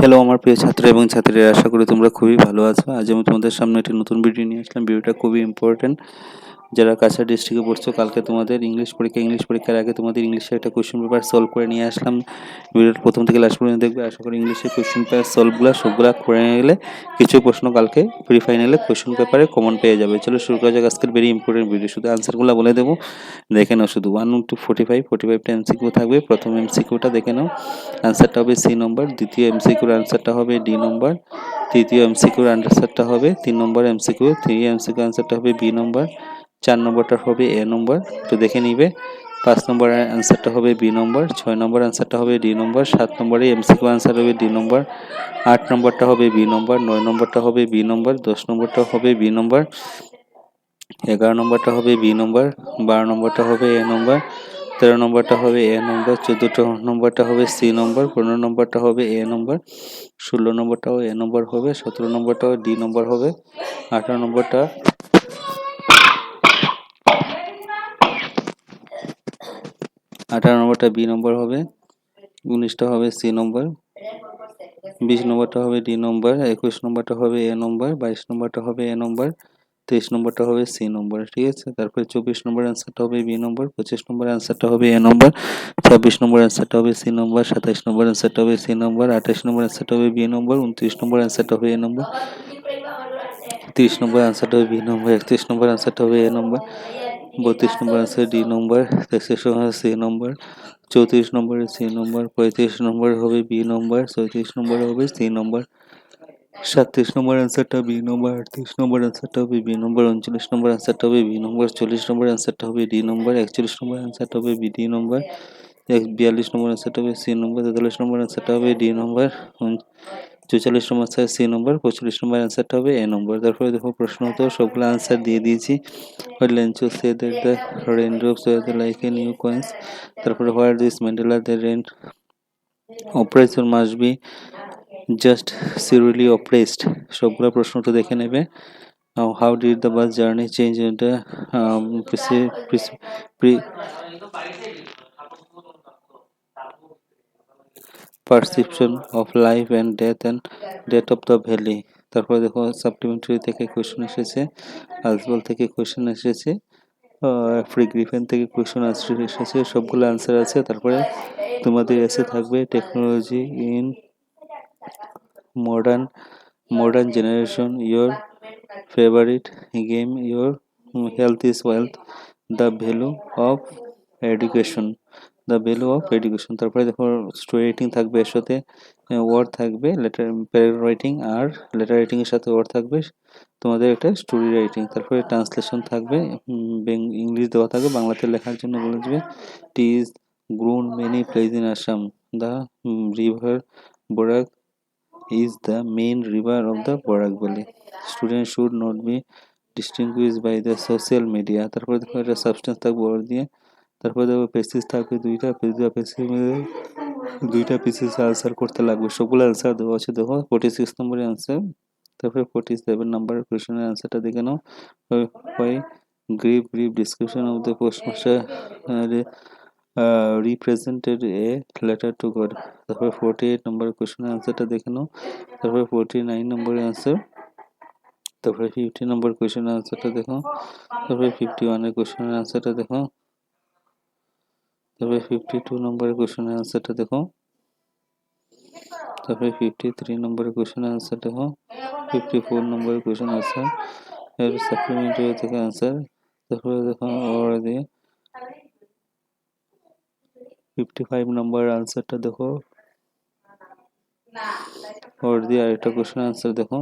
Hello আমার প্রিয় ছাত্র এবং ছাত্রীরা, আশা করি তোমরা খুবই ভালো আছো। আজ আমি তোমাদের সামনে একটি নতুন ভিডিও নিয়ে আসলাম। ভিডিওটা খুবই ইম্পর্টেন্ট। যারা কাছাড় ডিস্ট্রিক্টে পড়ছো, কালকে তোমাদের ইংলিশ পরীক্ষার আগে তোমাদের ইংলিশের একটা কোয়েশ্চেন পেপার সলভ করে নিয়ে আসলাম। ভিডিওর প্রথম থেকে লাস্ট পর্যন্ত দেখবে। আশা করি ইংলিশের কোয়েশ্চেন পেপার সবগুলা করে নিয়ে গেলে কিছু প্রশ্ন কালকে প্রি ফাইনালে কোয়েশ্চেন পেপারে কমন পেয়ে যাবে। চলো শুরু করা যাক আজকের ভেরি ইম্পর্টেন্ট ভিডিও। শুধু আনসারগুলো বলে দেবো, দেখে নাও। শুধু 1 to 45টা এমসিকিউ থাকবে। প্রথম এমসিকিউটা দেখে নাও, আনসারটা হবে সি নম্বর। দ্বিতীয় এমসিকিউর আনসারটা হবে ডি নম্বর। তৃতীয় এমসিকিউর আনসারটা হবে 3 নম্বর এমসিকিউ। এমসিকিউ আনসারটা হবে বি নম্বর। 4 নম্বরটা হবে এ নম্বর, একটু দেখে নিবে। 5 নম্বরের অ্যান্সারটা হবে বি নম্বর। 6 নম্বর অ্যান্সারটা হবে ডি নম্বর। 7 নম্বরে এমসিকিউ অ্যান্সার হবে ডি নম্বর। 8 নম্বরটা হবে বি নম্বর। 9 নম্বরটা হবে বি নম্বর। 10 নম্বরটা হবে বি নম্বর। 11 নম্বরটা হবে বি নম্বর। 12 নম্বরটা হবে এ নম্বর। 13 নম্বরটা হবে এ নম্বর। 14 নম্বরটা হবে সি নম্বর। 15 নম্বরটা হবে এ নম্বর। 16 নম্বরটাও এ নম্বর হবে। 17 নম্বরটাও ডি নম্বর হবে। 18 নম্বরটা বি নম্বর হবে। 19টা হবে সি নম্বর। 20 নম্বরটা হবে ডি নম্বর। 21 নম্বরটা হবে এ নম্বর। 22 নম্বরটা হবে এ নম্বর। 23 নম্বরটা হবে সি নম্বর। ঠিক আছে, তারপরে 24 নম্বর অ্যান্সারটা হবে বি নম্বর। 25 নম্বর অ্যান্সারটা হবে এ নম্বর। 26 নম্বর অ্যান্সারটা হবে সি নম্বর। 27 নম্বর অ্যান্সারটা হবে সি নম্বর। 28 নম্বর অ্যান্সারটা হবে বি নম্বর। 29 নম্বর অ্যান্সারটা হবে এ নম্বর। 30 নম্বর অ্যান্সারটা হবে বি নম্বর। 31 নম্বর অ্যান্সারটা হবে এ নম্বর। 32 নম্বর অ্যান্সার ডি নম্বর। 33 নম্বর সি নম্বর। 34 নম্বরে সি নম্বর। 35 নম্বর হবে বি নম্বর। 36 নম্বর হবে সি নম্বর। 37 নম্বর অ্যান্সারটা বি নম্বর। 38 নম্বর অ্যান্সারটা হবে বি নম্বর। 39 নম্বর অ্যান্সারটা হবে বি নম্বর। 40 নম্বর অ্যান্সারটা হবে ডি নম্বর। 41 নম্বর অ্যান্সারটা হবে বি ডি নম্বর। 42 নম্বর অ্যান্সারটা হবে সি নম্বর। 43 নম্বর অ্যান্সারটা হবে ডি নম্বর। 44 নম্বর অ্যান্সার সি নম্বর। 45 নম্বর অ্যান্সারটা হবে এ নম্বর। তারপরে দেখো প্রশ্ন তো সবগুলো অ্যান্সার দিয়ে দিয়েছি। Lencho said that the raindrops were like a new coins. তারপরে where this Mandela the rain oppressor must be just severely oppressed, সবগুলো প্রশ্নটা দেখে নেবে। Now how did the bus journey change the pre- perception of life and death of the valley? তারপরে দেখো supplementary থেকে question এসেছে, আলজবল থেকে কোয়েশ্চেন এসেছে, ফ্রি গ্রিফেন থেকে কোয়েশ্চেন এসেছে, সবগুলো অ্যান্সার আছে। তারপরে তোমাদের এসে থাকবে technology in modern generation, your favourite game, your health is wealth, the value of education, তারপরে দেখো স্টোরি রাইটিং থাকবে, এর সাথে ওয়ার্ড থাকবে, লেটার প্যারাগ্রাফ রাইটিং, আর লেটার রাইটিং এর সাথে ওয়ার্ড থাকবে তোমাদের একটা স্টোরি রাইটিং। তারপরে ট্রান্সলেশন থাকবে, ইংলিশ দেওয়া থাকবে, বাংলাতে লেখার জন্য বলে দেবে। Tea is grown many place in Assam, the river Barak is the main river of the Barak Valley. Students should not be distinguished by the social media. তারপরে দেখো একটা সাবস্টেন্স থাকবে ওর দিয়ে। তারপরে দেখো পেসিস থাকবে দুইটা পেসিস মিলে দুইটা পেসিস আনসার করতে লাগবে। সবগুলো আনসার দেওয়া আছে দেখো। 46 নম্বরের আনসার। তারপরে 47 নম্বরের কোশ্চেনের আনসারটা দেখে নাও। ওই brief description of the postmaster represented a letter to God. তারপরে 48 নম্বর কোশ্চেনের আনসারটা দেখে নাও। তারপরে 49 নম্বরের আনসার। তারপরে 50 নম্বর কোশ্চেনের আনসারটা দেখো। তারপরে 51 এর কোশ্চেনের আনসারটা দেখো। তারপরে 52 নম্বরের কোশ্চেনের আনসারটা দেখো। তারপরে 53 নম্বরের কোশ্চেনের আনসার দেখো। 54 নম্বরের কোশ্চেন আনসার, এর সাপ্লিমেন্টারি থেকে আনসার। তারপরে দেখো ওর দিয়ে 55 নম্বরের আনসারটা দেখো। ওর দিয়ে আরেকটা কোশ্চেন আনসার দেখো।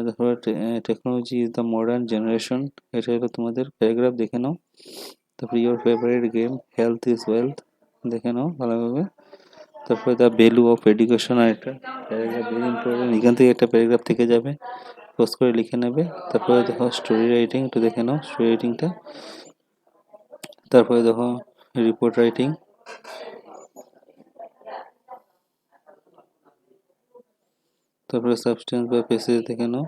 তারপরে technology is the modern generation, এটা হলো তোমাদের প্যারাগ্রাফ, দেখে নাও। তারপরে your favourite game, health is wealth, দেখে নাও ভালোভাবে। তারপরে দ্য ভ্যালু অফ এডুকেশন, আর একটা প্যারাগ্রাফ ভেরি ইম্পর্টেন্ট, এখান থেকে একটা প্যারাগ্রাফ থেকে যাবে, পোস্ট করে লিখে নেবে। তারপরে দেখো স্টোরি রাইটিং, একটু দেখে নাও স্টোরি রাইটিংটা। তারপরে দেখো রিপোর্ট রাইটিং। তারপরে সাবস্টেন্স বা পেসেজ দেখে নাও।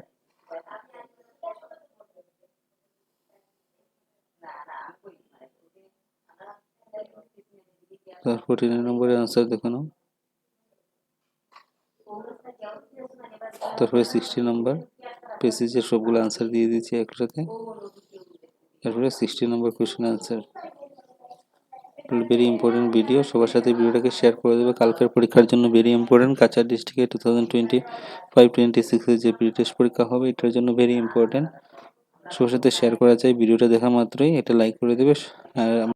তারপর 49 নম্বরের আনসার দেখে নাও। তারপরে 60 নম্বর পেসিজের সবগুলো আনসার দিয়ে দিয়েছি একসাথে। তারপরে 60 number question answer. Very important video, সবার সাথে ভিডিওটাকে শেয়ার করে দেবে। কালকের পরীক্ষার জন্য ভেরি ইম্পর্টেন্ট। কাছাড় ডিস্ট্রিক্টে 2025-26 যে প্রি টেস্ট পরীক্ষা হবে এটার জন্য ভেরি ইম্পর্টেন্ট। সবার সাথে শেয়ার করা চাই। ভিডিওটা দেখা মাত্রই এটা লাইক করে দেবে। আর